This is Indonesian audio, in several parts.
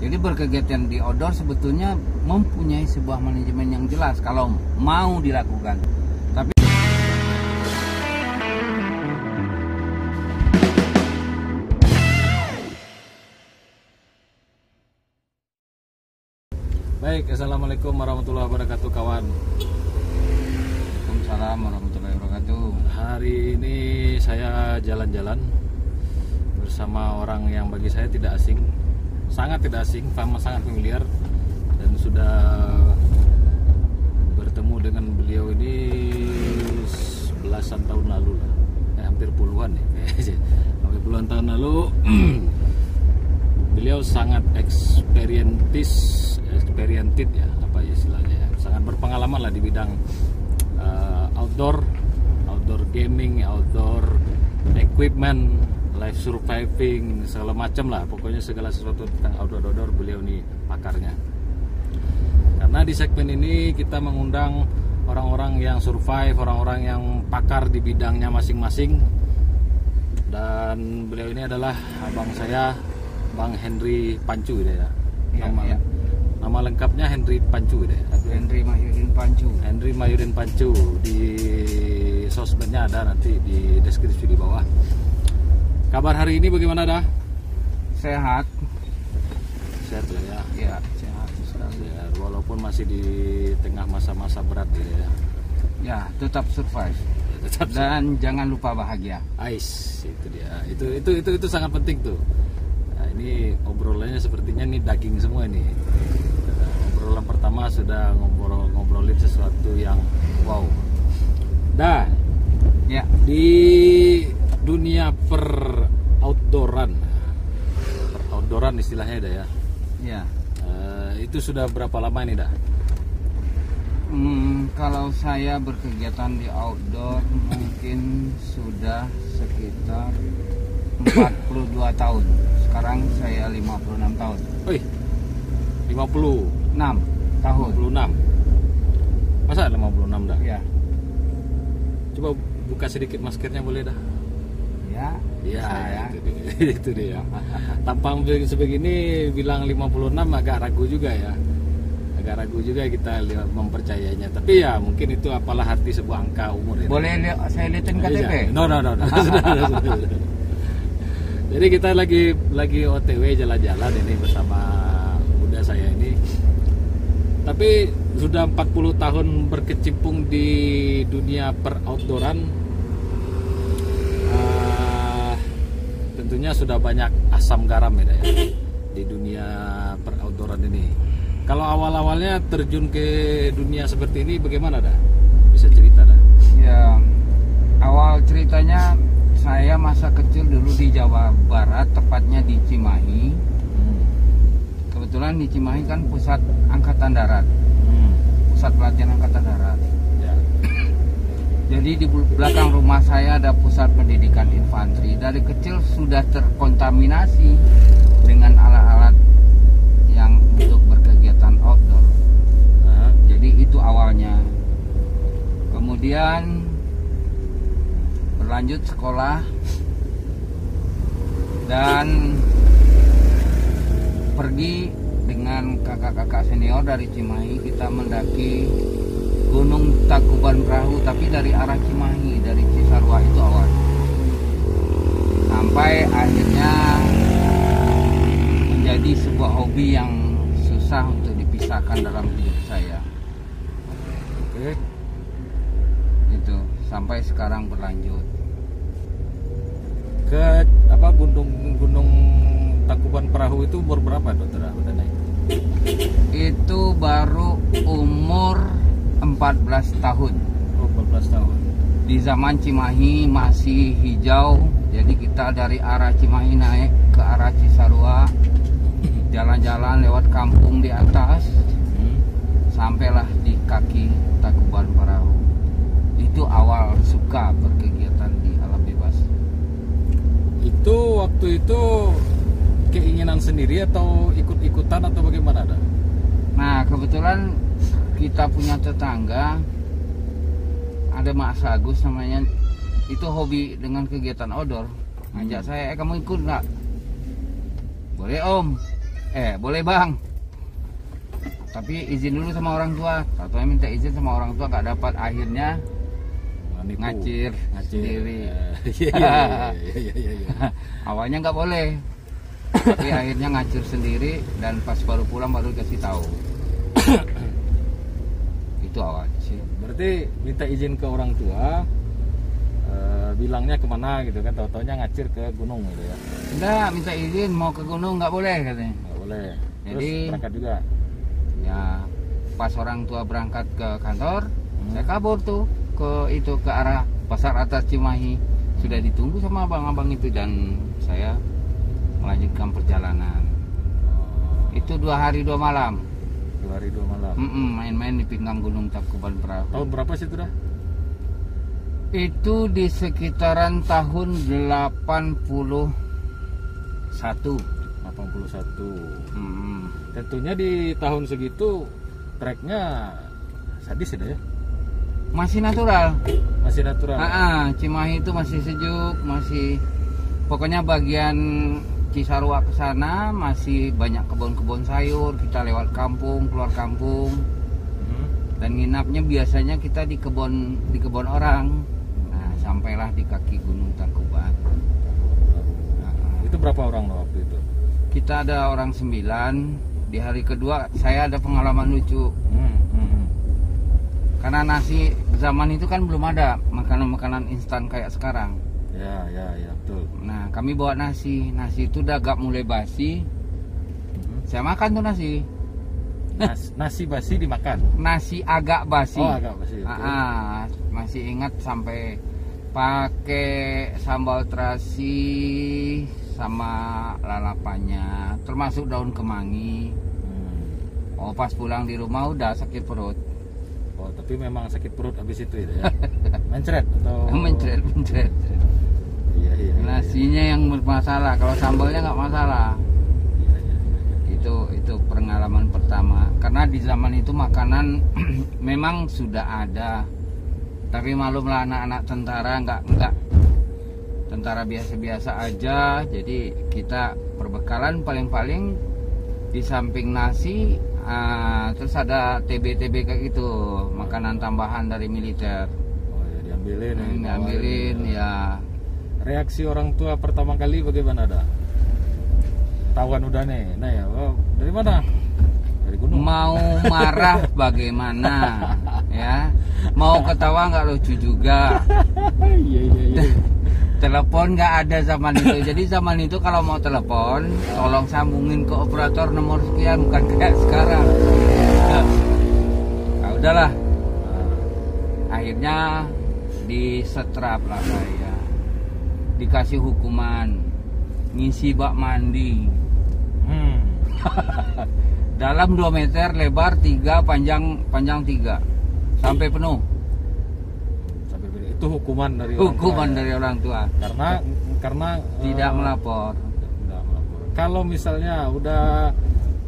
Jadi berkegiatan di outdoor sebetulnya mempunyai sebuah manajemen yang jelas kalau mau dilakukan. Tapi baik, assalamualaikum warahmatullahi wabarakatuh kawan. Waalaikumsalam warahmatullahi wabarakatuh. Hari ini saya jalan-jalan bersama orang yang bagi saya tidak asing, sangat tidak asing, sangat familiar, dan sudah bertemu dengan beliau ini belasan tahun lalu lah, hampir puluhan ya, hampir puluhan tahun lalu. Beliau sangat experiented ya, apa istilahnya ya, sangat berpengalaman lah di bidang outdoor gaming, outdoor equipment, life surviving, segala macam lah, pokoknya segala sesuatu tentang outdoor beliau ini pakarnya. Karena di segmen ini kita mengundang orang-orang yang survive, orang-orang yang pakar di bidangnya masing-masing, dan beliau ini adalah abang saya, Bang Henry Pancu ya. Nama lengkapnya Henry Pancu ya. Henry Mahyudin Pancu. Henry Mahyudin Pancu, di sosmednya ada nanti di deskripsi di bawah. Kabar hari ini bagaimana dah? Sehat. Sehat lah ya. Ya, sehat sekali. Ya, walaupun masih di tengah masa-masa berat ya. Ya, tetap survive. Tetap Dan jangan lupa bahagia. Ais, itu dia. Itu sangat penting tuh. Nah, ini obrolannya sepertinya nih daging semua nih. Obrolan pertama sudah ngobrolin sesuatu yang wow. Dah. Ya. Di dunia outdooran istilahnya dah ya. Ya. Itu sudah berapa lama ini dah? Kalau saya berkegiatan di outdoor mungkin sudah sekitar 42 tahun. Sekarang saya 56 tahun. Wih, 56 tahun. 56. Masa 56 dah? Ya. Coba buka sedikit maskernya boleh dah? Ya. Ya, itu dia. Tampang sebegini bilang 56 agak ragu juga ya. Agak ragu juga kita mempercayainya. Tapi ya mungkin itu apalah arti sebuah angka umur ya. Boleh saya lihatin KTP? No. Sudah. Jadi kita lagi OTW jalan-jalan ini bersama muda saya ini. Tapi sudah 40 tahun berkecimpung di dunia per-outdooran. Tentunya sudah banyak asam garam ya di dunia per-outdooran ini. Kalau awal-awalnya terjun ke dunia seperti ini bagaimana dah? Bisa cerita dah? Ya, awal ceritanya saya masa kecil dulu di Jawa Barat, tepatnya di Cimahi. Kebetulan di Cimahi kan pusat angkatan darat, pusat pelatihan angkatan darat. Ya. Jadi di belakang rumah saya ada pusat pendidikan infanteri. Dari kecil sudah terkontaminasi dengan alat-alat yang untuk berkegiatan outdoor. Jadi itu awalnya. Kemudian berlanjut sekolah dan pergi dengan kakak-kakak senior dari Cimahi. Kita mendaki Gunung Tangkuban Perahu, tapi dari arah Cimahi, dari Cisarua itu awal. Sampai akhirnya menjadi sebuah hobi yang susah untuk dipisahkan dalam hidup saya. Oke. Itu sampai sekarang berlanjut. Ke apa gunung Tangkuban Perahu itu umur berapa dokter udah naik? Itu baru umur 14 tahun. Oh, 14 tahun. Di zaman Cimahi masih hijau, jadi kita dari arah Cimahi naik ke arah Cisarua, jalan-jalan lewat kampung di atas, sampailah di kaki Tangkuban Perahu. Itu awal suka berkegiatan di alam bebas. Itu waktu itu keinginan sendiri atau ikut-ikutan atau bagaimana dah? Nah, kebetulan kita punya tetangga, ada Mas Agus namanya, itu hobi dengan kegiatan outdoor. Ngajak saya, kamu ikut nggak? Boleh om. boleh bang, tapi izin dulu sama orang tua. Katanya minta izin sama orang tua nggak dapat, akhirnya ngacir sendiri. Iya. Awalnya nggak boleh, tapi akhirnya ngacir sendiri, dan pas baru pulang baru kasih tahu. Itu awalnya sih. Berarti minta izin ke orang tua, bilangnya kemana gitu kan, tahu-taunya ngacir ke gunung gitu ya. Enggak, minta izin mau ke gunung nggak boleh katanya. Nggak boleh. Terus Jadi berangkat juga. ya pas orang tua berangkat ke kantor, saya kabur tuh ke arah pasar atas Cimahi. Sudah ditunggu sama abang-abang itu, dan saya melanjutkan perjalanan. Itu 2 hari 2 malam. 2 hari 2 malam. Main-main di pinggang Gunung Tangkuban Perahu. Tahun berapa sih itu dah? Itu di sekitaran tahun 81. 81. Tentunya di tahun segitu treknya sadis ya? Masih natural. Masih natural. Cimahi itu masih sejuk, masih pokoknya bagian Cisarua ke sana masih banyak kebun-kebun sayur. Kita lewat kampung, keluar kampung. Dan nginapnya biasanya kita di kebun orang. Nah, sampailah di kaki Gunung Tangkuban. Itu berapa orang waktu itu? Kita ada orang 9. Di hari kedua saya ada pengalaman lucu. Karena nasi zaman itu kan belum ada makanan-makanan instan kayak sekarang. Ya, betul. Nah, kami bawa nasi itu udah agak mulai basi. Saya makan tuh nasi. Nasi basi dimakan. Nasi agak basi. Oh, agak basi. Masih ingat sampai pakai sambal terasi sama lalapannya, termasuk daun kemangi. Oh, pas pulang di rumah udah sakit perut. Oh, tapi memang sakit perut habis itu ya. Mencret atau mencret. Iya. Nasinya yang bermasalah, kalau sambalnya nggak masalah. Itu pengalaman pertama. Karena di zaman itu makanan memang sudah ada, tapi malumlah anak-anak tentara nggak tentara biasa-biasa aja. Jadi kita perbekalan paling di samping nasi, terus ada TB kayak gitu, makanan tambahan dari militer. Oh ya, diambilin ya. Reaksi orang tua pertama kali bagaimana dah? Tahuan udah nih, nah ya, dari mana? Dari gunung. Mau marah bagaimana? Ya, mau ketawa nggak lucu juga. Iya. Telepon nggak ada zaman itu. Jadi zaman itu kalau mau telepon, tolong sambungin ke operator nomor sekian, bukan kayak sekarang. Nah, udahlah. Akhirnya disetrap lah saya. Dikasih hukuman ngisi bak mandi. Dalam 2 meter, lebar 3, panjang 3, sampai penuh. Itu hukuman dari orang tua. Karena tidak melapor. Kalau misalnya udah,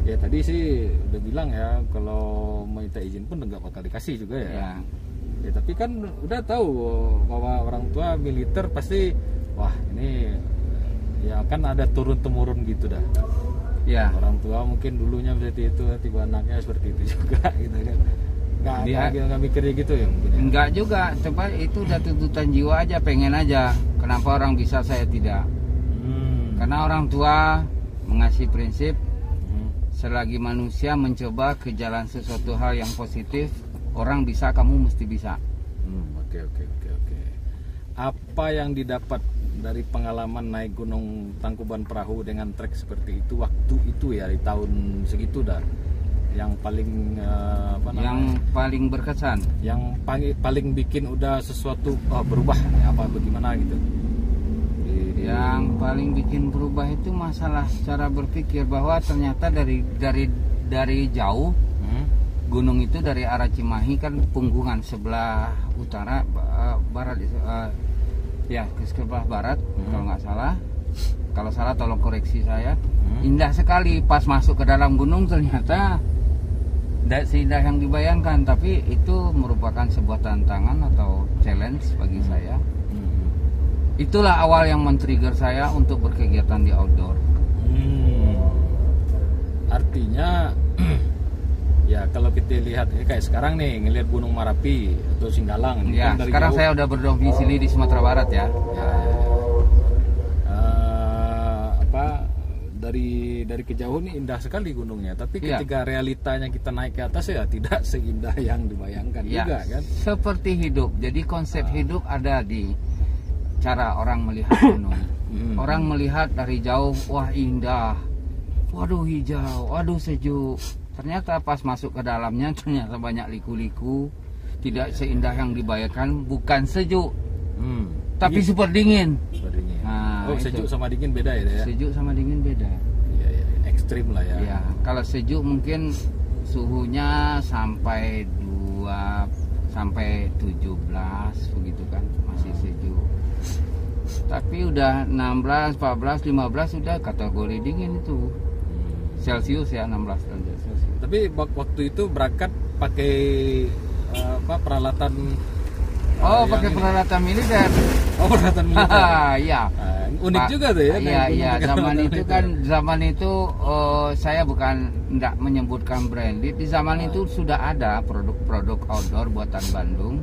ya tadi sih udah bilang ya, kalau minta izin pun nggak bakal dikasih juga ya. Ya tapi kan udah tahu bahwa orang tua militer pasti, wah ini ya kan ada turun temurun gitu dah. Ya. Orang tua mungkin dulunya seperti itu, tiba anaknya seperti itu juga gitu kan. Nggak mikirnya gitu ya mungkin. Enggak juga, coba itu udah tuntutan jiwa aja, pengen aja. Kenapa orang bisa saya tidak? Karena orang tua mengasih prinsip, selagi manusia mencoba ke jalan sesuatu hal yang positif, orang bisa, kamu mesti bisa. Oke. Apa yang didapat dari pengalaman naik Gunung Tangkuban Perahu dengan trek seperti itu waktu itu ya, di tahun segitu dah? Yang paling paling berkesan, yang paling bikin udah sesuatu berubah apa bagaimana gitu? Yang paling bikin berubah itu masalah cara berpikir, bahwa ternyata dari jauh gunung itu dari arah Cimahi kan punggungan sebelah utara barat ke sebelah barat kalau nggak salah. Kalau salah tolong koreksi saya. Indah sekali, pas masuk ke dalam gunung ternyata tidak seindah yang dibayangkan, tapi itu merupakan sebuah tantangan atau challenge bagi saya. Itulah awal yang men-trigger saya untuk berkegiatan di outdoor. artinya ya kalau kita lihat ya, kayak sekarang nih ngelihat Gunung Merapi atau Singgalang Ya, kan dari sekarang jauh, saya udah berdomisili di Sumatera Barat ya. Apa dari kejauhan nih indah sekali gunungnya, tapi Ya. ketika realitanya kita naik ke atas ya tidak seindah yang dibayangkan Ya, juga kan. seperti hidup. Jadi konsep hidup ada di cara orang melihat gunung. Orang melihat dari jauh, wah indah, waduh hijau, waduh sejuk. Ternyata pas masuk ke dalamnya ternyata banyak liku-liku, tidak seindah yang dibayangkan, bukan sejuk, tapi super dingin. Dingin. Nah, itu. Sejuk sama dingin beda ya? Sejuk sama dingin beda. Iya, ekstrim lah ya. Ya, kalau sejuk mungkin suhunya sampai 17 begitu kan, masih sejuk. Tapi udah 16, 14, 15 sudah kategori dingin itu. Celcius ya, 16 derajat Celcius. Tapi waktu itu berangkat pakai peralatan Pakai peralatan militer. Peralatan militer. Iya. Unik juga tuh ya. Iya, zaman itu saya bukan enggak menyebutkan branded. Di zaman itu sudah ada produk-produk outdoor buatan Bandung.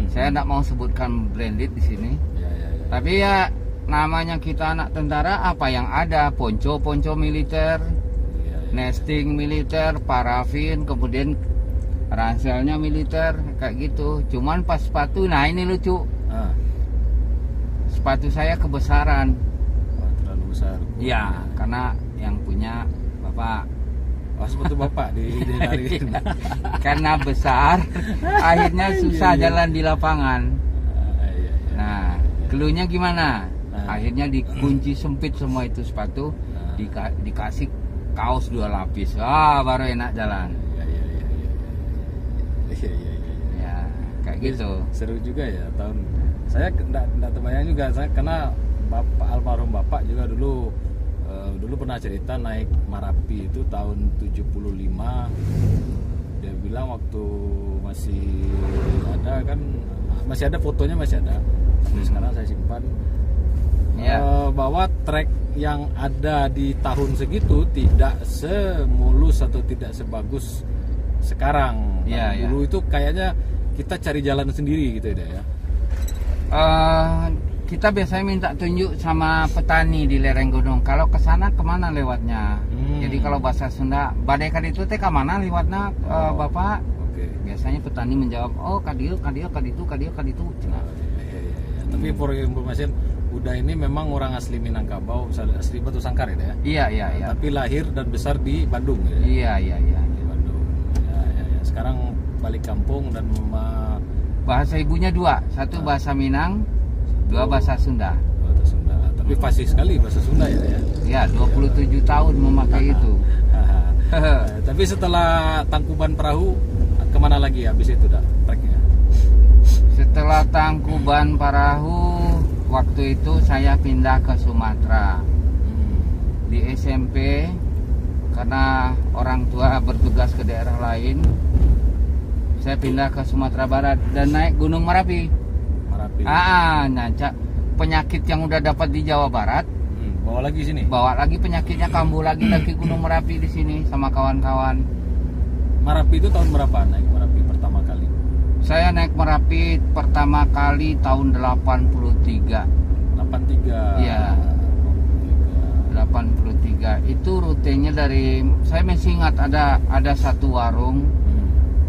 Saya enggak mau sebutkan branded di sini. Tapi ya namanya kita anak tentara, apa yang ada, ponco militer, nesting militer, parafin, kemudian ranselnya militer kayak gitu. Cuman pas sepatu, nah ini lucu. Sepatu saya kebesaran. Terlalu besar. Iya, karena yang punya bapak. Sepatu bapak dilariin. Karena besar, akhirnya susah jalan di lapangan. Nah, keluhnya gimana? Akhirnya dikunci sempit semua itu sepatu, dikasih kaos 2 lapis. Baru enak jalan. Ya, kayak gitu. Seru juga ya tahun. Saya enggak terbayang juga, karena almarhum bapak juga dulu pernah cerita naik Merapi itu tahun 75. Dia bilang waktu masih ada fotonya, masih ada. Sampai sekarang saya simpan. Bahwa trek yang ada di tahun segitu tidak semulus atau tidak sebagus sekarang. Dulu itu kayaknya kita cari jalan sendiri gitu ya. Kita biasanya minta tunjuk sama petani di lereng gunung. Kalau ke sana kemana lewatnya? Jadi kalau bahasa Sunda, badai kaditu teh kemana lewatnya, Bapak? Biasanya petani menjawab, kadieu kaditu. Tapi for information, Uda ini memang orang asli Minangkabau, asli Batu Sangkar ya? Iya. Tapi lahir dan besar di Bandung ya? Iya. Di Bandung. Ya. Sekarang balik kampung dan bahasa ibunya 2, 1 bahasa Minang, 2 bahasa Sunda. Bahasa Sunda. Tapi fasih sekali bahasa Sunda ya? Ya, 27 tahun memakai itu. Tapi setelah Tangkuban Perahu, kemana lagi habis itu treknya? Setelah Tangkuban Perahu, waktu itu saya pindah ke Sumatera. Di SMP, karena orang tua bertugas ke daerah lain, saya pindah ke Sumatera Barat dan naik Gunung Merapi. Penyakit yang udah dapat di Jawa Barat, bawa lagi sini. Bawa lagi penyakitnya, kambuh lagi ke Gunung Merapi di sini sama kawan-kawan. Merapi itu tahun berapa naik Merapi pertama kali? Saya naik Merapi pertama kali tahun 83. 83. Iya. 83. Itu rutenya dari, saya masih ingat ada satu warung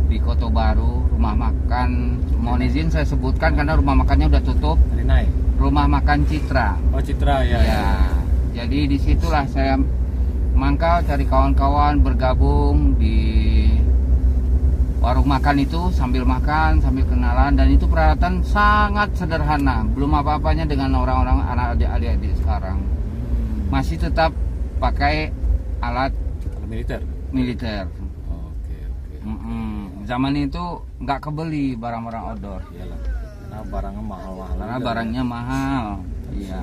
di Kota Baru, rumah makan. Mohon izin saya sebutkan karena rumah makannya udah tutup. Rumah makan Citra. Citra ya. Jadi disitulah saya mangkal cari kawan-kawan, bergabung di warung makan itu, sambil makan, sambil kenalan, dan itu peralatan sangat sederhana, belum apa-apanya dengan orang-orang adik-adik sekarang. Masih tetap pakai alat militer. Zaman itu nggak kebeli barang-barang outdoor. Karena barangnya mahal. Iya.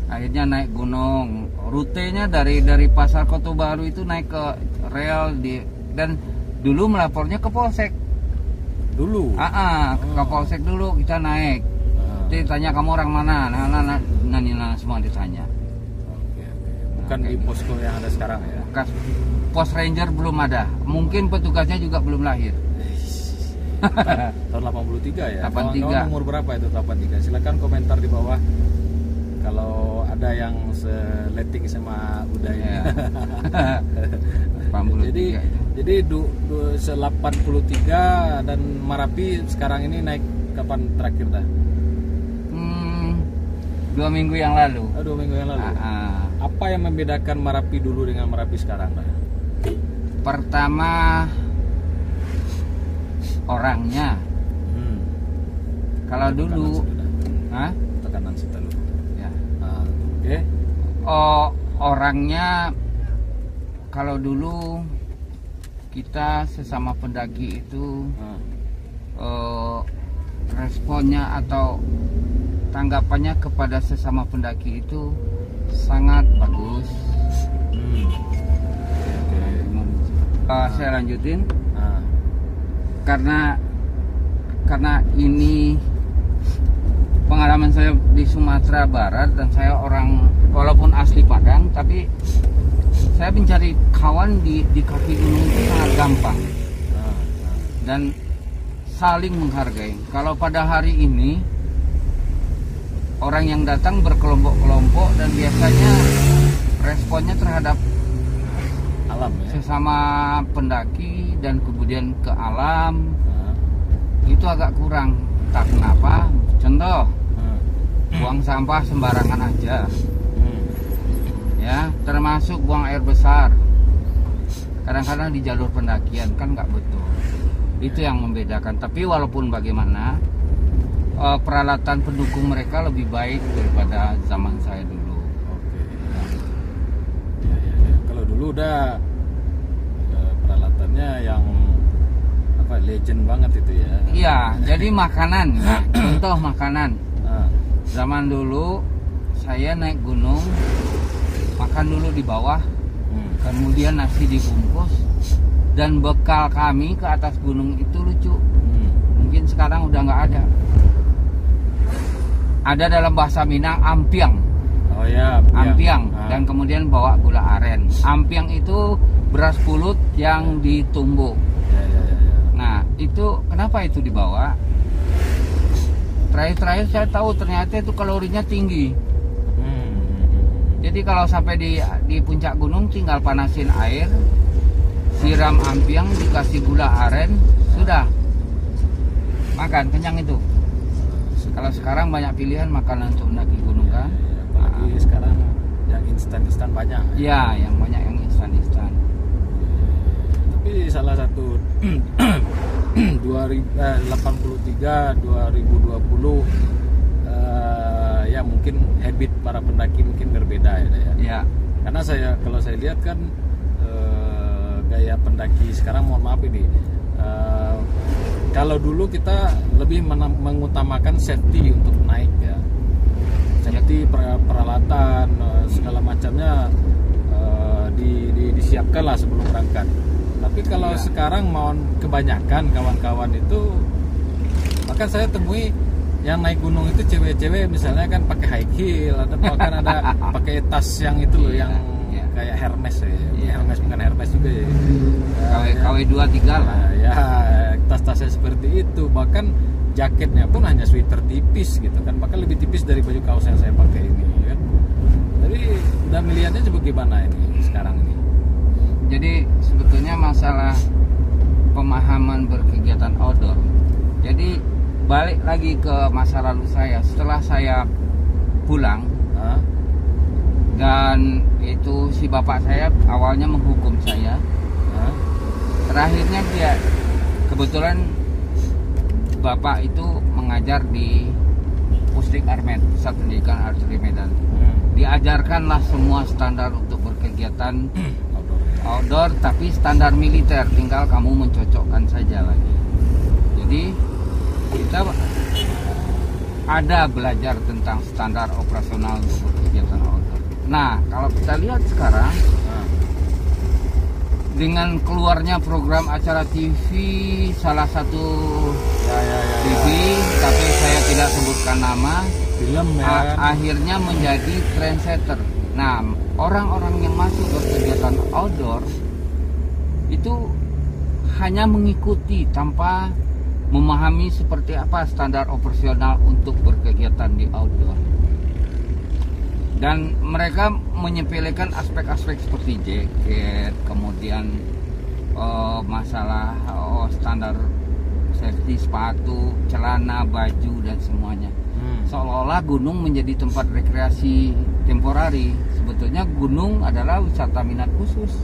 Akhirnya naik gunung. Rutenya dari Pasar Kota Baru itu naik ke rel dan dulu melapornya ke Polsek. Ke Polsek dulu kita naik. Ditanya kamu orang mana? Nah semua ditanya. Bukan di posko yang ada sekarang ya? Bukan. pos ranger belum ada. Mungkin petugasnya juga belum lahir. Tahun 83 ya. 83. Kawan-kawan umur berapa itu 83? Silakan komentar di bawah kalau ada yang seleting sama Uday. Ya. 83 jadi 83 dan Marapi sekarang ini naik kapan terakhir dah? 2 minggu yang lalu. 2 minggu yang lalu. Apa yang membedakan Marapi dulu dengan Marapi sekarang dah? Pertama, orangnya. Kalau dulu, tekanan kita dulu. Ya. Oke. Orangnya, kalau dulu kita sesama pendaki itu responnya atau tanggapannya kepada sesama pendaki itu sangat bagus. Saya lanjutin. Karena ini pengalaman saya di Sumatera Barat dan saya orang walaupun asli Padang, tapi saya mencari kawan di kaki gunung itu sangat gampang dan saling menghargai. Kalau pada hari ini orang yang datang berkelompok-kelompok dan biasanya responnya terhadap alam ya? Sesama pendaki dan kemudian ke alam itu agak kurang. Tak kenapa. Contoh, buang sampah sembarangan aja. Ya, termasuk buang air besar. Kadang-kadang di jalur pendakian kan nggak betul. Itu yang membedakan. Tapi walaupun bagaimana, peralatan pendukung mereka lebih baik daripada zaman saya dulu. Kalau dulu udah peralatannya yang legend banget itu ya. Iya, jadi makanan. Contoh makanan. Zaman dulu saya naik gunung, makan dulu di bawah, kemudian nasi dibungkus, dan bekal kami ke atas gunung itu lucu. Mungkin sekarang udah nggak ada. Ada dalam bahasa Minang ampiang. Oh ya, ampiang. Dan kemudian bawa gula aren. Ampiang itu beras pulut yang ditumbuk. Nah, itu kenapa itu dibawa? Terakhir saya tahu ternyata itu kalorinya tinggi. Jadi kalau sampai di puncak gunung tinggal panasin air, siram ampiang, dikasih gula aren, sudah makan kenyang itu. Kalau sekarang banyak pilihan makanan untuk mendaki gunung kan. Apalagi sekarang yang instan banyak. Ya, yang banyak yang instan. Tapi salah satu 83 2020 ya mungkin habit para pendaki mungkin berbeda ya. Ya. Karena kalau saya lihat kan gaya pendaki sekarang, mohon maaf ini, kalau dulu kita lebih mengutamakan safety untuk naik ya. Safety peralatan segala macamnya disiapkan lah sebelum berangkat. Tapi kalau sekarang mau kebanyakan kawan-kawan itu, bahkan saya temui yang naik gunung itu cewek-cewek misalnya kan pakai high heel atau bahkan ada pakai tas yang itu loh, yang kayak Hermes ya. Hermes bukan Hermes juga ya. KW 2-3 lah. Ya, tas-tasnya seperti itu. Bahkan jaketnya pun hanya sweater tipis gitu kan, bahkan lebih tipis dari baju kaos yang saya pakai ini kan. Jadi udah melihatnya bagaimana ini sekarang ini. Jadi sebetulnya masalah pemahaman berkegiatan outdoor. Jadi balik lagi ke masa lalu saya. Setelah saya pulang, dan itu si bapak saya awalnya menghukum saya. Terakhirnya dia kebetulan bapak itu mengajar di Pusdik Armet, Pusat Pendidikan Arteri Medan. Diajarkanlah semua standar untuk berkegiatan outdoor, tapi standar militer, tinggal kamu mencocokkan saja lagi. Jadi kita ada belajar tentang standar operasional untuk berkegiatan outdoor. Nah, kalau kita lihat sekarang dengan keluarnya program acara TV, salah satu TV, tapi saya tidak sebutkan nama, film ya, akhirnya menjadi trendsetter. Nah, orang-orang yang masuk berkegiatan outdoor itu hanya mengikuti tanpa memahami seperti apa standar operasional untuk berkegiatan di outdoor. Dan mereka menyepelekan aspek-aspek seperti jaket, kemudian masalah standar safety sepatu, celana, baju dan semuanya. Seolah-olah gunung menjadi tempat rekreasi temporari. Sebetulnya gunung adalah wisata minat khusus.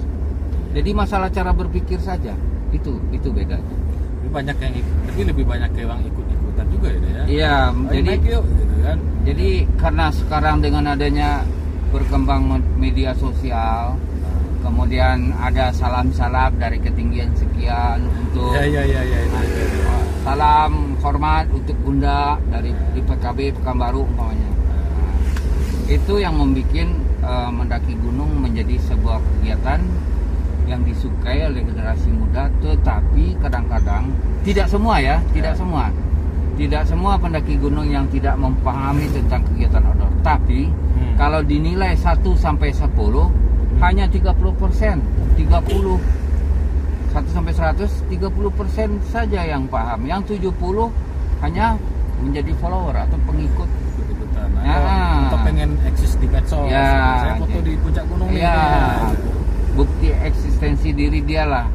Jadi masalah cara berpikir saja. Itu bedanya. Lebih banyak yang ikut-ikutan juga ya. Iya, jadi yuk, gitu kan. Jadi karena sekarang dengan adanya berkembang media sosial, kemudian ada salam-salam dari ketinggian sekian untuk salam hormat untuk Bunda dari di PKB Pekanbaru umpamanya. Itu yang membuat mendaki gunung menjadi sebuah kegiatan yang disukai oleh generasi muda, tetapi kadang-kadang tidak semua ya, tidak semua pendaki gunung yang tidak memahami tentang kegiatan outdoor. Tapi kalau dinilai 1 sampai 10 hanya 30%, 1 sampai 100, 30% saja yang paham. Yang 70 hanya menjadi follower atau pengikut. Atau pengen eksis di medsos. Ya, saya foto di puncak gunung bukti eksistensi diri dia lah.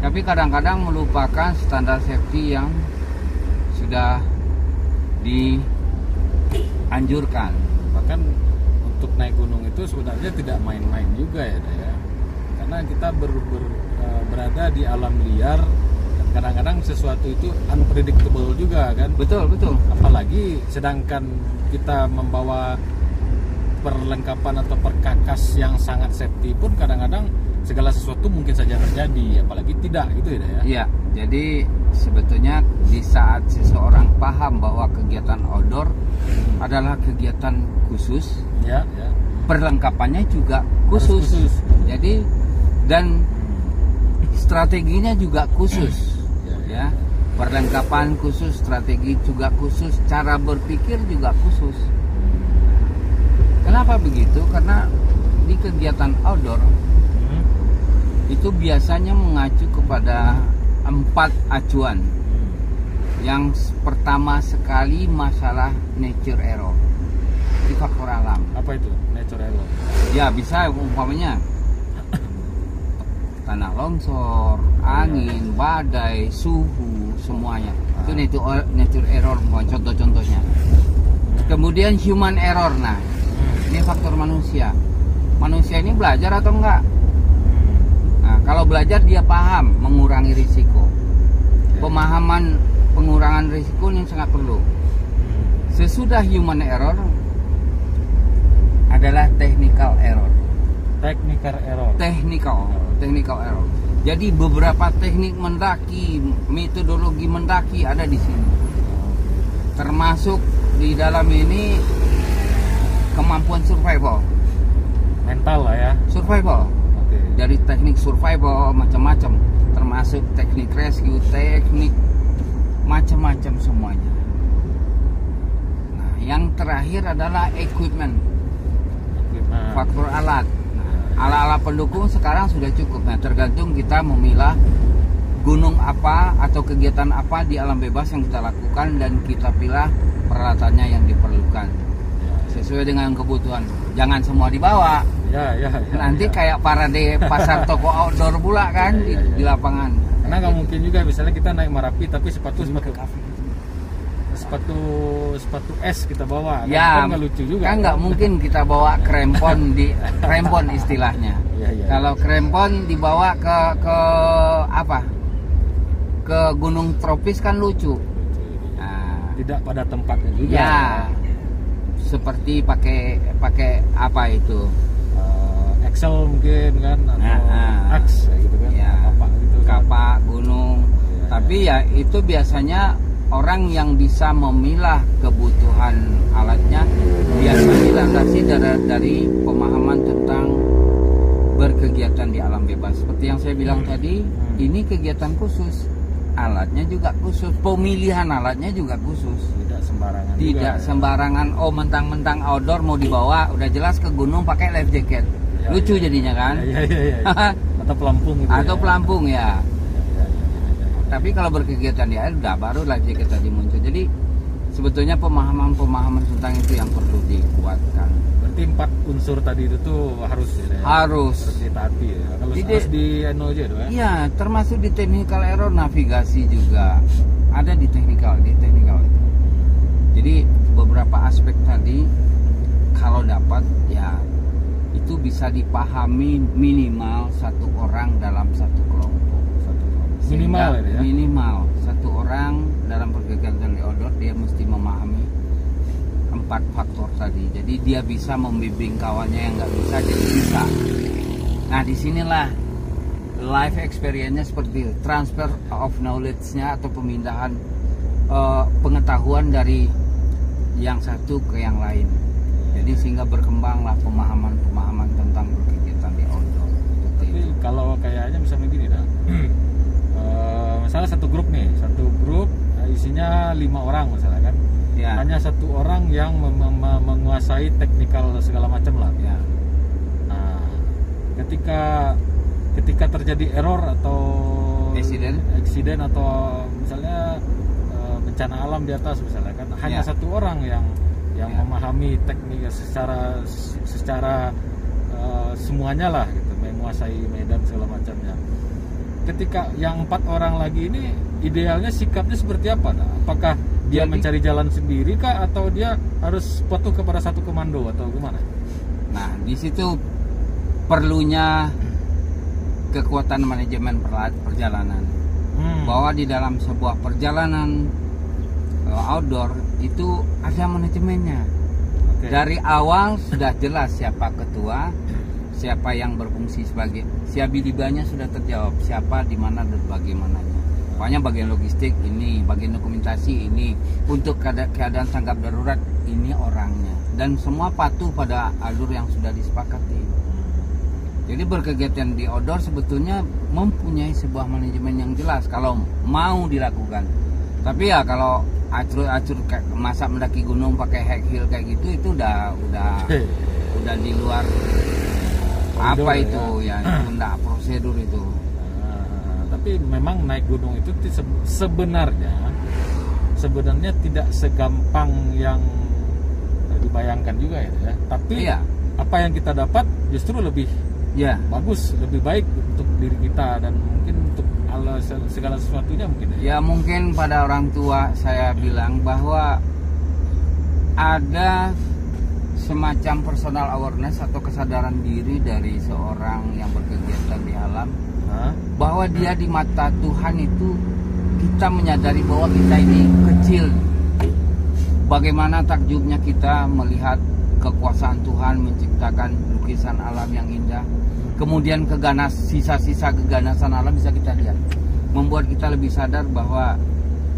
Tapi kadang-kadang melupakan standar safety yang sudah dianjurkan. Bahkan untuk naik gunung itu sebenarnya tidak main-main juga ya. Karena kita berada di alam liar, dan kadang-kadang sesuatu itu unpredictable juga kan. Betul. Apalagi sedangkan kita membawa perlengkapan atau perkakas yang sangat safety pun kadang-kadang segala sesuatu mungkin saja terjadi, apalagi tidak gitu ya. Iya, jadi sebetulnya di saat seseorang paham bahwa kegiatan outdoor adalah kegiatan khusus, perlengkapannya juga khusus. Jadi dan strateginya juga khusus, ya. Perlengkapan khusus, strategi juga khusus, cara berpikir juga khusus. Kenapa begitu? Karena di kegiatan outdoor itu biasanya mengacu kepada 4 acuan. Yang pertama sekali masalah nature error, di faktor alam. Apa itu nature error? Ya bisa umpamanya tanah longsor, angin, badai, suhu, semuanya. Itu nature error, contoh-contohnya. Kemudian human error, ini faktor manusia. Manusia ini belajar atau enggak? Nah, kalau belajar dia paham mengurangi risiko. Pemahaman pengurangan risiko ini sangat perlu. Sesudah human error adalah technical error. Technical error. Jadi beberapa teknik mendaki, metodologi mendaki ada di sini. Termasuk di dalam ini kemampuan survival. Mental lah ya. Survival. Dari teknik survival macam-macam, termasuk teknik rescue, teknik macam-macam semuanya. Nah, yang terakhir adalah equipment. Faktor alat. Alat-alat pendukung sekarang sudah cukup. Nah, tergantung kita memilah gunung apa atau kegiatan apa di alam bebas yang kita lakukan dan kita pilih peralatannya yang diperlukan sesuai dengan kebutuhan. Jangan semua dibawa. Nanti kayak parade pasar toko outdoor pula kan di lapangan. Karena nggak mungkin juga misalnya kita naik Marapi tapi sepatu es kita bawa, kan nggak lucu juga. Kan nggak mungkin kita bawa krempon krempon istilahnya. Kalau krempon dibawa ke apa? Ke gunung tropis kan lucu. Nah, tidak pada tempatnya juga. Ya. Seperti pakai apa itu? Excel mungkin kan atau Axe gitu kan. Kapak gunung. Tapi ya itu biasanya orang yang bisa memilah kebutuhan alatnya biasanya dilandasi dari pemahaman tentang berkegiatan di alam bebas. Seperti yang saya bilang tadi, ini kegiatan khusus, alatnya juga khusus, pemilihan alatnya juga khusus. Tidak sembarangan. Oh, mentang-mentang outdoor mau dibawa, udah jelas ke gunung pakai life jacket. Lucu jadinya kan. atau pelampung gitu atau ya. pelampung ya. Ya, ya, ya. Tapi kalau berkegiatan di air udah baru lagi kita dimuncul. Jadi sebetulnya pemahaman tentang itu yang perlu dikuatkan. Berarti 4 unsur tadi itu tuh harus ya. Harus ditaati ya. Kalau Jadi- harus di aja doh ya. Iya, termasuk di technical error navigasi juga ada di technical itu. Jadi beberapa aspek tadi kalau dapat ya itu bisa dipahami minimal satu orang dalam satu kelompok. Minimal Sehingga ya. Minimal satu orang dalam perkegiatan di outdoor dia mesti memahami 4 faktor tadi. Jadi dia bisa membimbing kawannya yang nggak bisa jadi bisa. Nah disinilah life experience-nya seperti itu. Transfer of knowledge-nya atau pemindahan pengetahuan dari yang satu ke yang lain. Jadi sehingga berkembanglah pemahaman tentang berkegiatan di outdoor. Seperti Tapi itu. kalau kayaknya misalnya gini dah. Misalnya satu grup isinya 5 orang misalnya kan. Ya. Hanya satu orang yang menguasai teknikal segala macam lah. Ya. Nah, ketika terjadi error atau accident atau misalnya bencana alam di atas misalnya kan, hanya Ya. satu orang yang Ya. memahami teknik secara semuanya lah gitu, menguasai medan segala macamnya. Ketika yang 4 orang lagi ini idealnya sikapnya seperti apa? Nah, apakah dia Jadi- mencari jalan sendiri kah atau dia harus patuh kepada satu komando atau gimana? Nah, di situ perlunya kekuatan manajemen perjalanan. Bahwa di dalam sebuah perjalanan outdoor itu ada manajemennya. Oke. Dari awal sudah jelas siapa ketua, siapa yang berfungsi sebagai siabilibanya sudah terjawab, siapa di mana dan bagaimananya. Pokoknya bagian logistik ini, bagian dokumentasi ini, untuk keadaan tanggap darurat ini orangnya, dan semua patuh pada alur yang sudah disepakati. Jadi berkegiatan di outdoor sebetulnya mempunyai sebuah manajemen yang jelas kalau mau dilakukan. Tapi ya kalau acur-acur masa mendaki gunung pakai high heel kayak gitu itu udah di luar Koridor apa ya. itu ya itu enggak prosedur itu. Tapi memang naik gunung itu sebenarnya tidak segampang yang dibayangkan juga ya. Tapi Iya. apa yang kita dapat justru lebih Ya, bagus, lebih baik untuk diri kita dan mungkin untuk segala sesuatunya mungkin ya. ya mungkin pada orang tua saya bilang bahwa ada semacam personal awareness atau kesadaran diri dari seorang yang berkegiatan di alam, Hah? bahwa dia di mata Tuhan itu kita menyadari bahwa kita ini kecil. Bagaimana takjubnya kita melihat kekuasaan Tuhan menciptakan lukisan alam yang indah. Kemudian sisa-sisa keganasan alam bisa kita lihat, membuat kita lebih sadar bahwa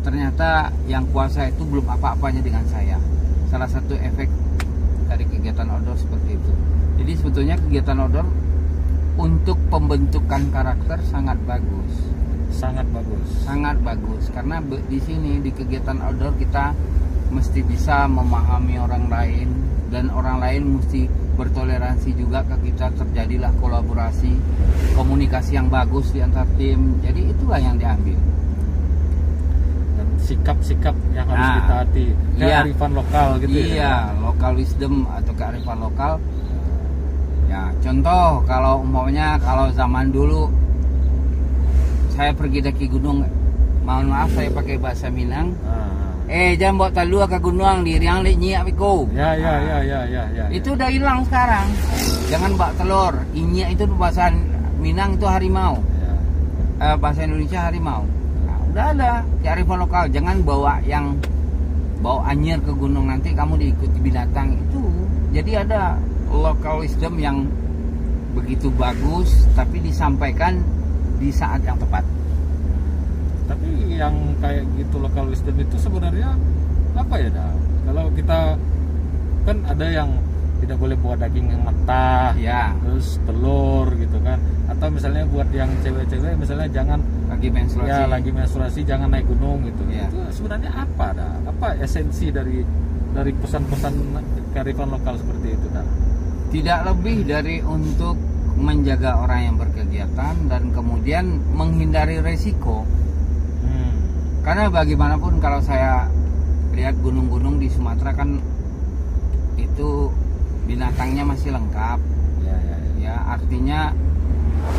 ternyata yang kuasa itu belum apa-apanya dengan saya. Salah satu efek dari kegiatan outdoor seperti itu. Jadi sebetulnya kegiatan outdoor untuk pembentukan karakter sangat bagus. Sangat bagus karena di sini di kegiatan outdoor kita mesti bisa memahami orang lain, dan orang lain mesti bertoleransi juga ke kita, terjadilah kolaborasi, komunikasi yang bagus di antar tim. Jadi itulah yang diambil. Dan sikap-sikap yang harus Nah, ditaati, iya. kearifan lokal gitu ya. Iya, local wisdom atau kearifan lokal. Ya, contoh kalau umpamanya kalau zaman dulu saya pergi daki gunung, mohon maaf saya pakai bahasa Minang. Jangan bawa talua ke gunung di riang li nyiak piko. Ya. Itu udah hilang sekarang. Jangan bawa telur. Inyak itu bahasa Minang itu harimau. Bahasa Indonesia harimau. Nah, udah ada kearifan lokal. Jangan bawa anyir ke gunung, nanti kamu diikuti binatang itu. Jadi ada local wisdom yang begitu bagus, tapi disampaikan di saat yang tepat. Tapi yang kayak gitu local wisdom itu sebenarnya apa ya dah? Kalau kita kan ada yang tidak boleh bawa daging yang mentah, Ya, terus telur gitu kan, atau misalnya buat yang cewek-cewek misalnya jangan lagi menstruasi. ya lagi menstruasi jangan naik gunung gitu. Ya. Itu sebenarnya apa dah? Apa esensi dari pesan-pesan kearifan lokal seperti itu dah? Tidak lebih dari untuk menjaga orang yang berkegiatan dan kemudian menghindari resiko. Karena bagaimanapun kalau saya lihat gunung-gunung di Sumatera kan itu binatangnya masih lengkap. Ya, artinya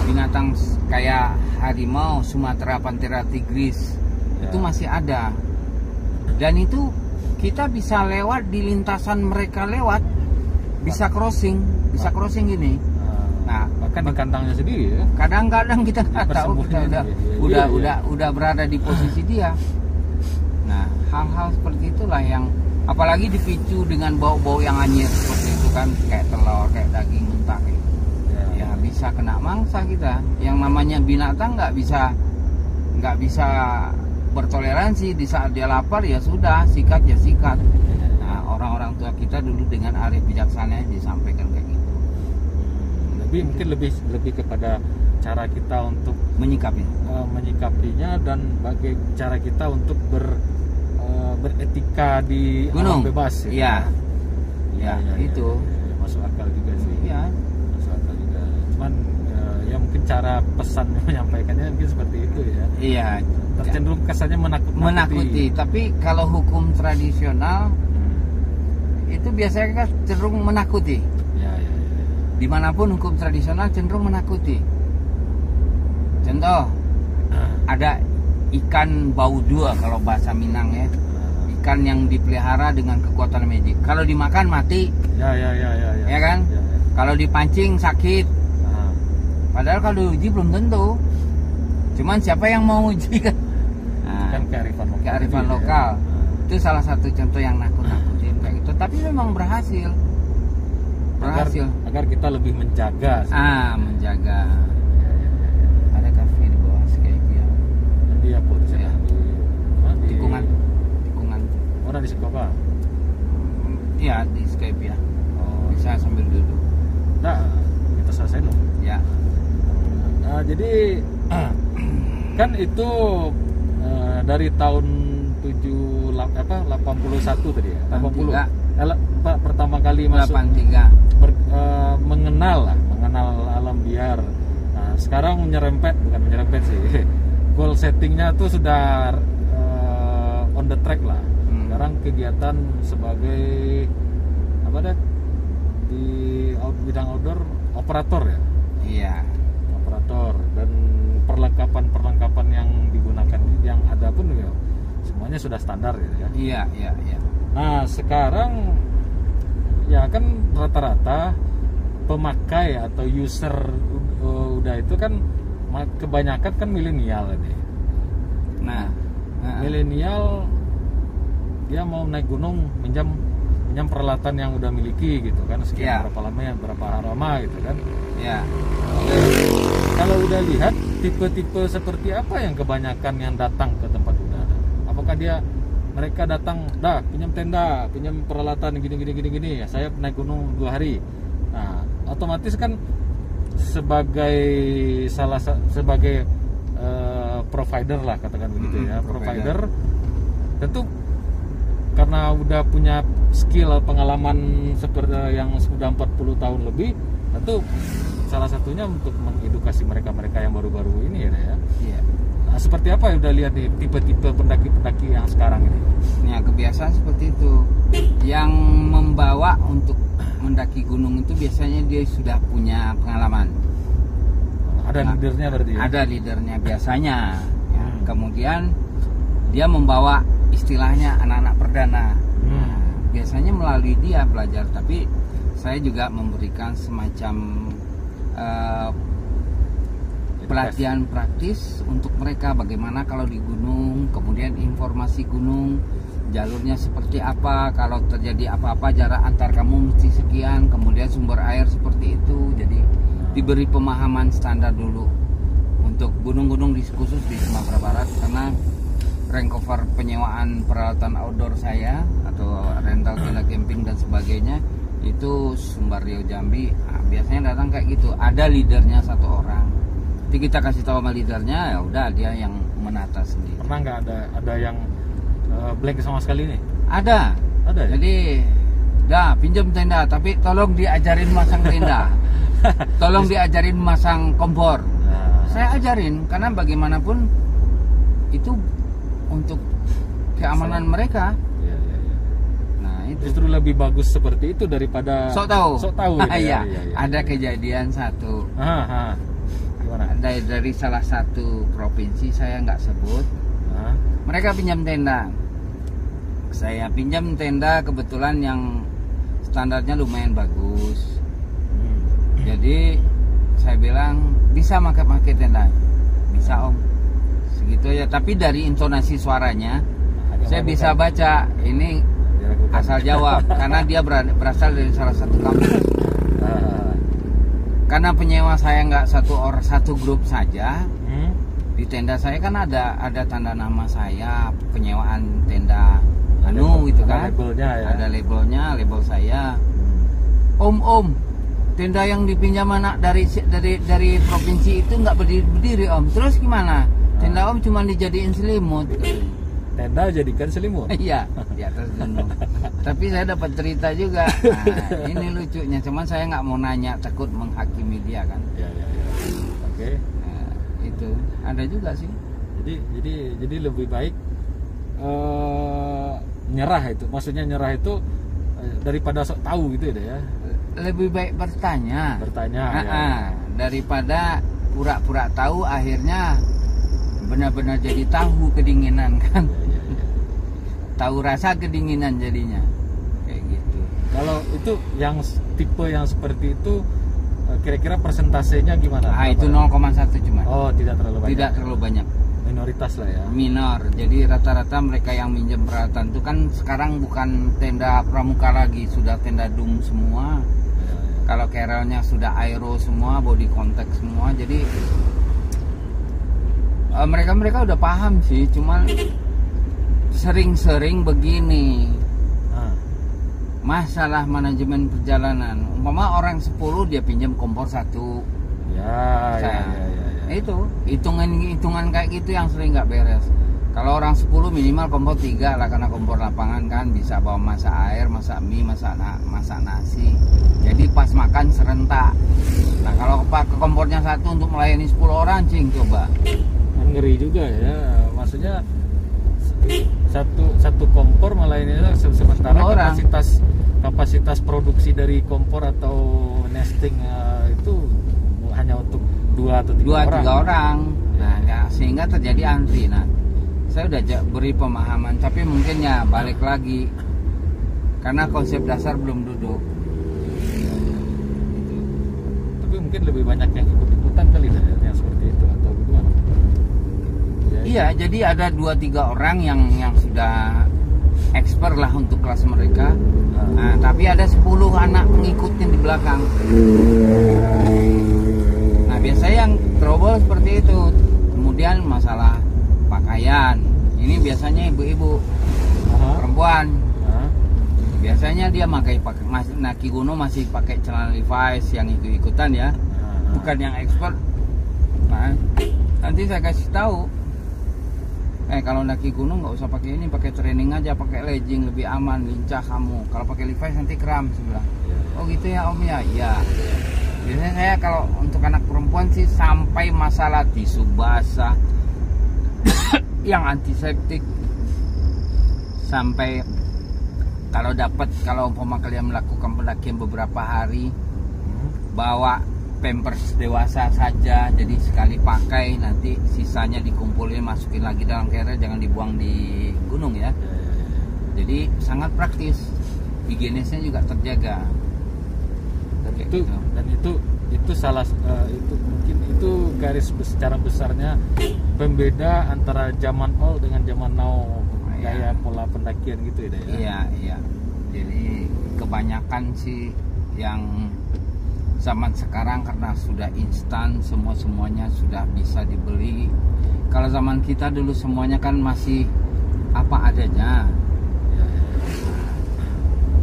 binatang kayak harimau Sumatera, Panthera tigris itu masih ada. Dan itu kita bisa lewat di lintasan mereka lewat, bisa crossing gini. Nah, bahkan di kandangnya sendiri ya. Kadang-kadang kita nggak tahu kita udah berada di posisi dia. Nah, hal-hal seperti itulah yang apalagi dipicu dengan bau-bau yang anyir seperti itu kan, kayak telur, kayak daging mentah gitu. Ya bisa kena mangsa kita. Yang namanya binatang nggak bisa bertoleransi. Di saat dia lapar ya sudah, sikat ya sikat. Nah, orang-orang tua kita dulu dengan arif bijaksana disampaikan kayak gitu. Mungkin lebih kepada cara kita untuk menyikapinya dan bagi cara kita untuk beretika di gunung alam bebas. Ya, itu masuk akal juga sih. Iya. Masuk akal juga. Cuman ya mungkin cara pesan menyampaikannya mungkin seperti itu ya. Iya. Tercenderung kesannya menakuti. Tapi kalau hukum tradisional itu biasanya kan cenderung menakuti. Dimanapun hukum tradisional cenderung menakuti. Contoh, ada ikan bau dua kalau bahasa Minang ya. Ikan yang dipelihara dengan kekuatan magic. Kalau dimakan mati. Ya kan? Kalau dipancing sakit. Padahal kalau diuji belum tentu. Cuman siapa yang mau uji kan? Kan kearifan lokal. Itu salah satu contoh yang nakut-nakutin kayak gitu. Tapi memang berhasil. Agar kita lebih menjaga. Menjaga. Ada kafe di bawah Skype ya. Di apa? Tikungan. Orang di Sikopa? Iya, di Skype ya. Bisa sambil duduk. Nah, kita selesai dong. Ya. Nah, jadi kan itu dari tahun 81 tadi ya. 80. Pertama kali masuk 83. mengenal alam liar. Nah, sekarang bukan menyerempet sih. Goal settingnya tuh sudah on the track lah. Sekarang kegiatan sebagai di bidang outdoor operator ya. Iya. Operator dan perlengkapan yang digunakan yang ada pun ya, semuanya sudah standar gitu ya. Iya. Nah, sekarang ya kan rata-rata pemakai atau user udah itu kan kebanyakan kan milenial ini. Nah, milenial dia mau naik gunung minjam peralatan yang udah miliki gitu kan, sekian berapa lama gitu kan. Ya. Kalau udah lihat tipe-tipe seperti apa yang kebanyakan yang datang ke tempat wisata? Apakah mereka datang, pinjam tenda, pinjam peralatan gini ya, saya naik gunung 2 hari. Nah, otomatis kan sebagai provider lah, katakan begitu ya, provider tentu karena udah punya skill pengalaman seperti yang sudah 40 tahun lebih, tentu salah satunya untuk mengedukasi mereka yang baru-baru ini ya. Iya. Nah, seperti apa yang udah lihat nih tipe-tipe pendaki-pendaki yang sekarang ini? Ya, kebiasaan seperti itu. Yang membawa untuk mendaki gunung itu biasanya dia sudah punya pengalaman. Ada leadernya berarti ya? Ada leadernya biasanya. Ya, kemudian dia membawa istilahnya anak-anak perdana. Biasanya melalui dia belajar, tapi saya juga memberikan semacam pelatihan praktis untuk mereka bagaimana kalau di gunung, kemudian informasi gunung, jalurnya seperti apa, kalau terjadi apa-apa jarak antar kamu mesti sekian, kemudian sumber air seperti itu. Jadi diberi pemahaman standar dulu untuk gunung-gunung khusus di Sumatera Barat, karena rank cover penyewaan peralatan outdoor saya atau rental tenda camping dan sebagainya itu Sumbar Riau Jambi. Nah, biasanya datang kayak gitu, ada leadernya satu orang. Jadi kita kasih tahu sama leadernya, ya udah dia yang menata sendiri. Pernah nggak ada yang blank sama sekali nih? Ada ya? Jadi pinjam tenda, tapi tolong diajarin masang tenda. tolong diajarin masang kompor. Nah, Saya ajarin karena bagaimanapun itu untuk keamanan mereka. iya, iya, iya. Nah itu Justru lebih bagus seperti itu daripada sok tahu. Sok tahu. gitu ya. Iya. Ada kejadian satu Gimana? dari salah satu provinsi, saya nggak sebut. Hah? Mereka pinjam tenda. Saya pinjam tenda kebetulan yang standarnya lumayan bagus. Jadi saya bilang bisa pakai tenda. Bisa om. Segitu ya. Tapi dari intonasi suaranya saya bisa baca ini asal jawab karena dia berasal dari salah satu kampung. Karena penyewa saya nggak satu grup saja. Di tenda saya kan ada tanda nama saya, penyewaan tenda gitu kan. Labelnya ya. Ada label saya. Om, tenda yang dipinjam anak dari provinsi itu nggak berdiri om. Terus gimana? Tenda om cuma dijadiin selimut. Tenda jadikan selimut. Iya, di atas gunung. Tapi saya dapat cerita juga. Nah, ini lucunya. Cuman saya nggak mau nanya, takut menghakimi dia kan. Ya. Oke. Nah, itu ada juga sih. Jadi lebih baik nyerah itu. Maksudnya nyerah itu daripada sok tahu gitu ya. Lebih baik bertanya. Ya. Daripada pura-pura tahu akhirnya benar-benar jadi tahu kedinginan kan. Ya. Tahu rasa kedinginan jadinya. Kayak gitu. Kalau itu yang tipe yang seperti itu kira-kira persentasenya gimana? Itu 0,1 cuma. Oh, tidak terlalu banyak. Tidak terlalu banyak. Minoritas lah ya. Minor. Jadi rata-rata mereka yang minjem peralatan itu kan sekarang bukan tenda pramuka lagi, sudah tenda dum semua. Ya. Kalau carrelnya sudah aero semua, body contact semua. Jadi mereka udah paham sih, cuman sering-sering begini. Masalah manajemen perjalanan. Umpama orang 10 dia pinjam kompor 1. Ya. Itu hitungan kayak gitu yang sering nggak beres. Kalau orang 10 minimal kompor 3 lah, karena kompor lapangan kan bisa bawa masak air, masak mie, masak nasi. Jadi pas makan serentak. Nah kalau pakai kompornya 1 untuk melayani 10 orang, coba. Ngeri juga ya. Maksudnya satu kompor melayani sementara kapasitas produksi dari kompor atau nesting itu hanya untuk 2 atau 3 orang. Nah, ya, sehingga terjadi antri. Nah, saya udah beri pemahaman, tapi mungkin ya balik lagi karena konsep dasar belum duduk. Tapi mungkin lebih banyak yang ikut-ikutan kali yang seperti itu atau gimana? Iya, jadi ada 2-3 orang yang sudah expert lah untuk kelas mereka. Nah, tapi ada 10 anak pengikutnya di belakang. Nah, biasanya yang trouble seperti itu. Kemudian masalah pakaian. Ini biasanya ibu-ibu, perempuan. Biasanya dia naki gunung masih pakai celana Levi's yang ikut-ikutan ya. Bukan yang expert. Nah, nanti saya kasih tahu. Kalau naki gunung nggak usah pakai ini, pakai training aja, pakai legging lebih aman, lincah kamu. Kalau pakai Levi's nanti kram, saya bilang. Oh gitu ya om ya, iya. Biasanya saya kalau untuk anak perempuan sih sampai masalah tisu basah, yang antiseptik, sampai kalau umpama kalian melakukan pendakian beberapa hari, bawa pampers dewasa saja, jadi sekali pakai, nanti sisanya dikumpulin, masukin lagi dalam carrier, jangan dibuang di gunung ya. Jadi sangat praktis, higienisnya juga terjaga. Itu salah itu mungkin itu garis secara besarnya pembeda antara zaman old dengan zaman now, gaya pola pendakian gitu ya. Iya. Jadi kebanyakan sih yang zaman sekarang karena sudah instan, semuanya sudah bisa dibeli. Kalau zaman kita dulu semuanya kan masih apa adanya.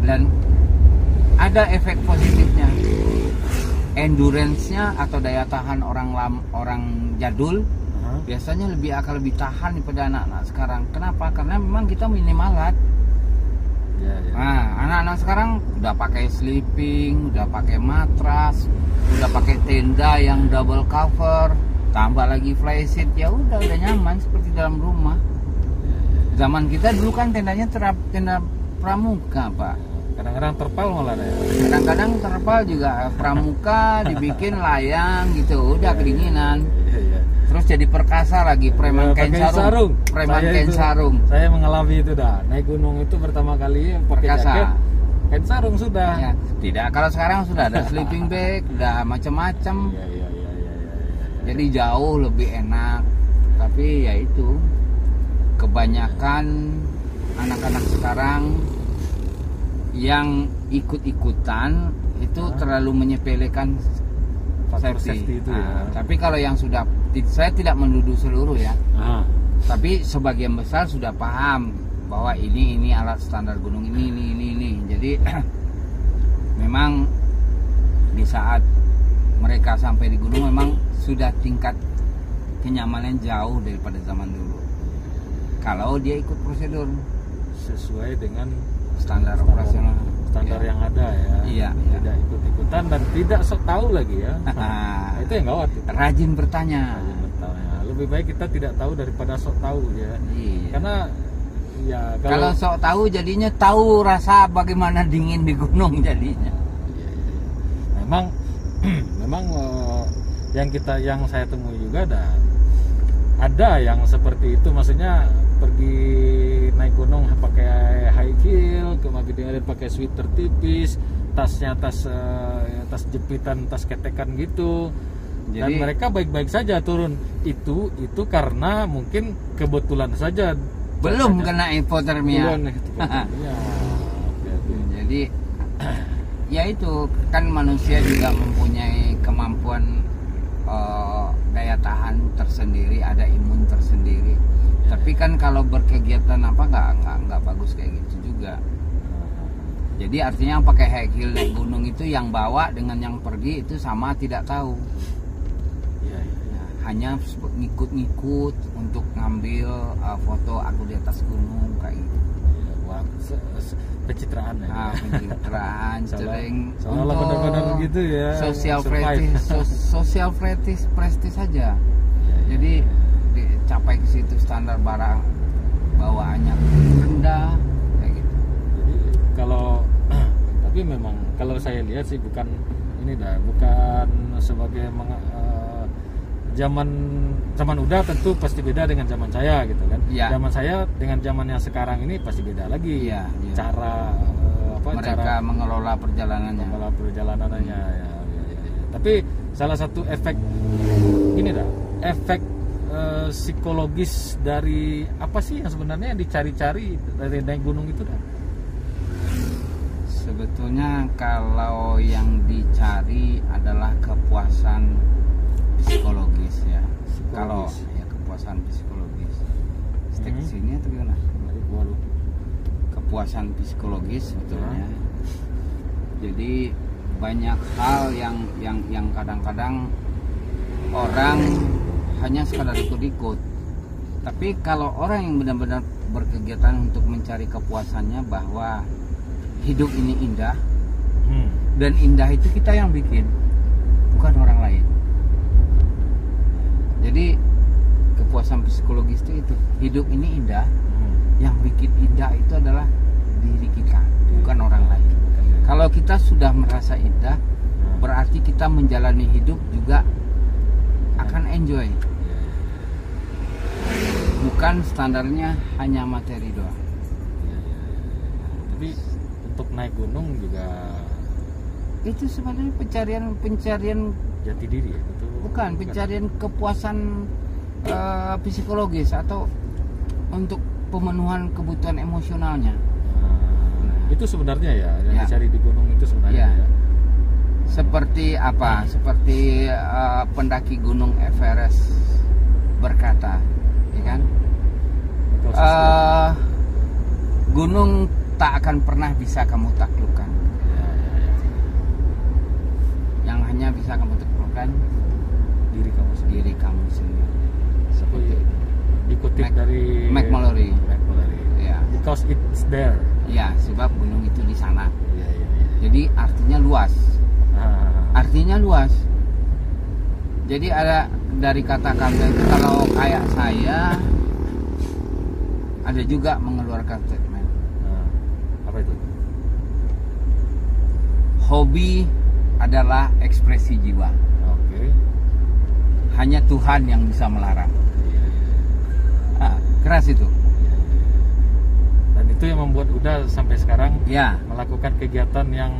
Dan ada efek positifnya. Endurance-nya atau daya tahan orang jadul biasanya akan lebih tahan daripada anak-anak sekarang. Kenapa? Karena memang kita minim alat. Ya, ya. Nah, anak-anak sekarang udah pakai sleeping, udah pakai matras, udah pakai tenda yang double cover, tambah lagi flysheet, ya udah nyaman seperti dalam rumah. Zaman kita dulu kan tendanya tenda pramuka, Pak. Kadang-kadang terpal malah ada. Kadang-kadang terpal juga pramuka, dibikin layang gitu, udah kedinginan. Iya, iya. Terus jadi perkasa lagi, preman kain Pakai sarung. Preman Saya kain itu- sarung. Saya mengalami itu dah. Naik gunung itu pertama kali pakai Perkasa. jaket, kain sarung sudah. Ya, tidak, kalau sekarang sudah ada sleeping bag, udah macam-macam. Iya, iya, iya, iya, iya. Jadi jauh lebih enak. Tapi ya itu, kebanyakan anak-anak sekarang yang ikut-ikutan itu terlalu menyepelekan Faktor safety. safety itu ya. Tapi kalau yang sudah, saya tidak menuduh seluruh ya, Ah, tapi sebagian besar sudah paham bahwa ini alat standar gunung ini. Jadi memang di saat mereka sampai di gunung memang sudah tingkat kenyamanan jauh daripada zaman dulu. Kalau dia ikut prosedur sesuai dengan standar operasional, standar Ya. yang ada ya. Iya, Tidak ikut-ikutan dan tidak sok tahu lagi ya. Nah, itu yang gawat itu. Rajin bertanya. Rajin bertanya. Lebih baik kita tidak tahu daripada sok tahu ya. Iya. Karena ya Kalau sok tahu jadinya tahu rasa bagaimana dingin di gunung jadinya. memang memang yang saya temui juga ada yang seperti itu, maksudnya pergi naik gunung pakai high heel, kemudian pakai sweater tipis, tasnya tas jepitan, tas ketekan gitu. Dan Jadi- mereka baik-baik saja turun. Itu karena mungkin kebetulan saja Belum cuacanya- kena hipotermia. Belum hipotermia. Oke, oke. Jadi ya itu kan manusia juga mempunyai kemampuan daya tahan tersendiri, ada imun tersendiri. Tapi kan kalau berkegiatan apa nggak bagus kayak gitu juga. Jadi artinya yang pakai high heel naik gunung itu yang bawa dengan yang pergi itu sama, tidak tahu. Iya, iya. Nah, hanya ngikut-ngikut untuk ngambil foto aku di atas gunung kayak gitu. Iya, wah, pencitraan ya. Nah, pencitraan, sering Seolah benar-benar gitu ya. Sosial survive. sosial prestis saja. Iya, iya. Jadi dicapai ke situ standar barang bawaannya rendah kayak gitu. Jadi kalau tapi memang kalau saya lihat sih bukan sebagai zaman udah tentu pasti beda dengan zaman saya gitu kan. Iya. Zaman saya dengan zaman yang sekarang ini pasti beda lagi. Iya, iya. Cara Mereka mengelola perjalanannya. mengelola perjalanannya ya, ya. Tapi salah satu efek efek psikologis dari apa sih yang sebenarnya yang dicari-cari dari naik gunung itu dah? Sebetulnya kalau yang dicari adalah kepuasan psikologis ya. Kalau ya kepuasan psikologis. Stick Hmm. sini atau gimana? Waduh. Kepuasan psikologis sebetulnya. Jadi banyak hal yang kadang-kadang orang hanya sekadar ikut-ikut. Tapi kalau orang yang benar-benar berkegiatan untuk mencari kepuasannya bahwa hidup ini indah, dan indah itu kita yang bikin, bukan orang lain. Jadi kepuasan psikologis itu hidup ini indah, yang bikin indah itu adalah diri kita, bukan orang lain. Kalau kita sudah merasa indah, berarti kita menjalani hidup juga akan enjoy. Bukan standarnya hanya materi doang. Tapi untuk naik gunung juga Itu sebenarnya pencarian jati diri ya, betul. bukan pencarian kepuasan psikologis atau untuk pemenuhan kebutuhan emosionalnya. Itu sebenarnya ya yang Ya. dicari di gunung itu sebenarnya Ya. ya. Seperti apa? Seperti pendaki gunung Everest berkata, ya kan? Betul, sesuai. Gunung tak akan pernah bisa kamu taklukkan. Ya, ya, ya. Yang hanya bisa kamu taklukkan Diri kamu sendiri. diri kamu sendiri. Seperti dikutip Mac- dari Mac Mallory. Mac Mallory. Ya. Bukan because it's there. Ya, sebab gunung itu di sana. Iya. Jadi artinya luas. Artinya luas. Jadi ada dari kata-kata itu, kalau kayak saya ada juga mengeluarkan statement. Apa itu? Hobi adalah ekspresi jiwa. Oke. Hanya Tuhan yang bisa melarang. Keras itu. Dan itu yang membuat Uda sampai sekarang Ya. melakukan kegiatan yang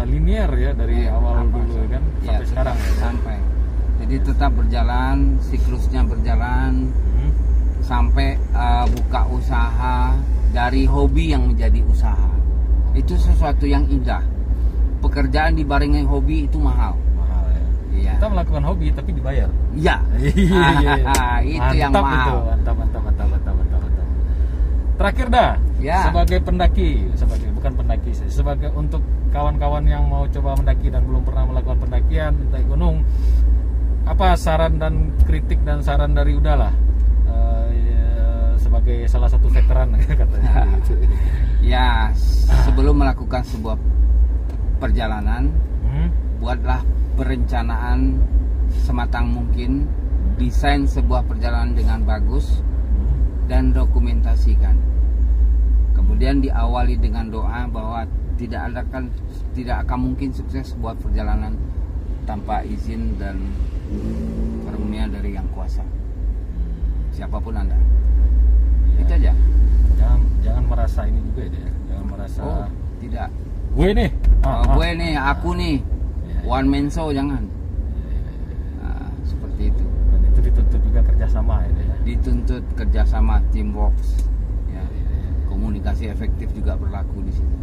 linear ya dari awal dulu kan sampai sekarang ya. Sampai. Jadi tetap berjalan, siklusnya berjalan sampai buka usaha, dari hobi yang menjadi usaha. Itu sesuatu yang indah. Pekerjaan dibarengi hobi itu mahal. Mahal ya. Iya. Kita melakukan hobi tapi dibayar. Iya. Itu yang mahal. Mantap. Terakhir dah, Ya. sebagai pendaki, bukan pendaki sih, sebagai untuk kawan-kawan yang mau coba mendaki dan belum pernah melakukan pendakian, mendaki gunung, apa saran dan kritik dan saran dari Uda lah, sebagai salah satu veteran katanya. Gitu. Ya, sebelum melakukan sebuah perjalanan, buatlah perencanaan sematang mungkin, desain sebuah perjalanan dengan bagus, dan dokumentasikan. Kemudian diawali dengan doa bahwa tidak akan mungkin sukses sebuah perjalanan tanpa izin dan karunia dari Yang Kuasa. Siapapun Anda. Ya. Itu aja. Jangan merasa ini juga ya. Jangan merasa tidak. gue nih. Gue nih, aku nih. One man show jangan. Seperti itu. Dan itu dituntut juga kerjasama ya. Dituntut kerjasama, teamwork. Ya. Komunikasi efektif juga berlaku di situ.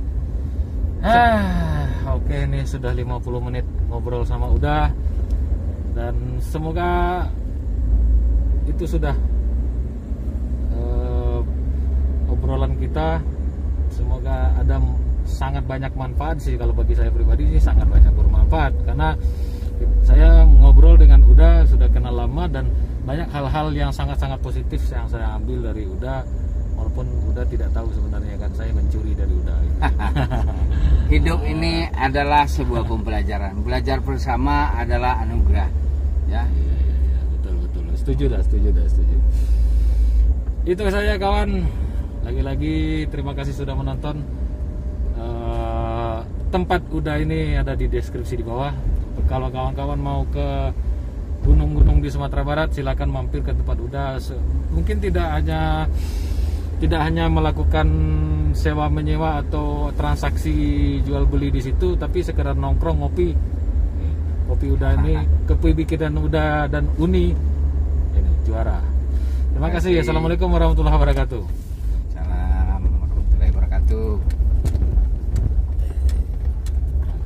Oke, ini sudah 50 menit ngobrol sama Uda. Dan semoga itu sudah obrolan kita. Semoga ada sangat banyak manfaat sih, kalau bagi saya pribadi sih sangat banyak bermanfaat, karena saya ngobrol dengan Uda sudah kenal lama dan banyak hal-hal yang sangat-sangat positif yang saya ambil dari Uda, walaupun Uda tidak tahu sebenarnya kan saya mencuri dari Uda. Hidup ini adalah sebuah pembelajaran. Belajar bersama adalah anugerah. Ya. Iya, betul. Setuju dah. Itu saya kawan. Lagi-lagi terima kasih sudah menonton. Tempat Uda ini ada di deskripsi di bawah. Kalau kawan-kawan mau ke gunung-gunung di Sumatera Barat, silakan mampir ke tempat Uda. Mungkin tidak hanya melakukan sewa menyewa atau transaksi jual beli di situ, tapi sekedar nongkrong ngopi. Kopi Uda ini, kopi bikinan Uda dan Uni ini juara. Terima kasih. Assalamualaikum warahmatullahi wabarakatuh. Salam warahmatullahi wabarakatuh.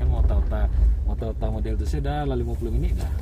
Kan mau tahu model itu sudah 50 menit dah.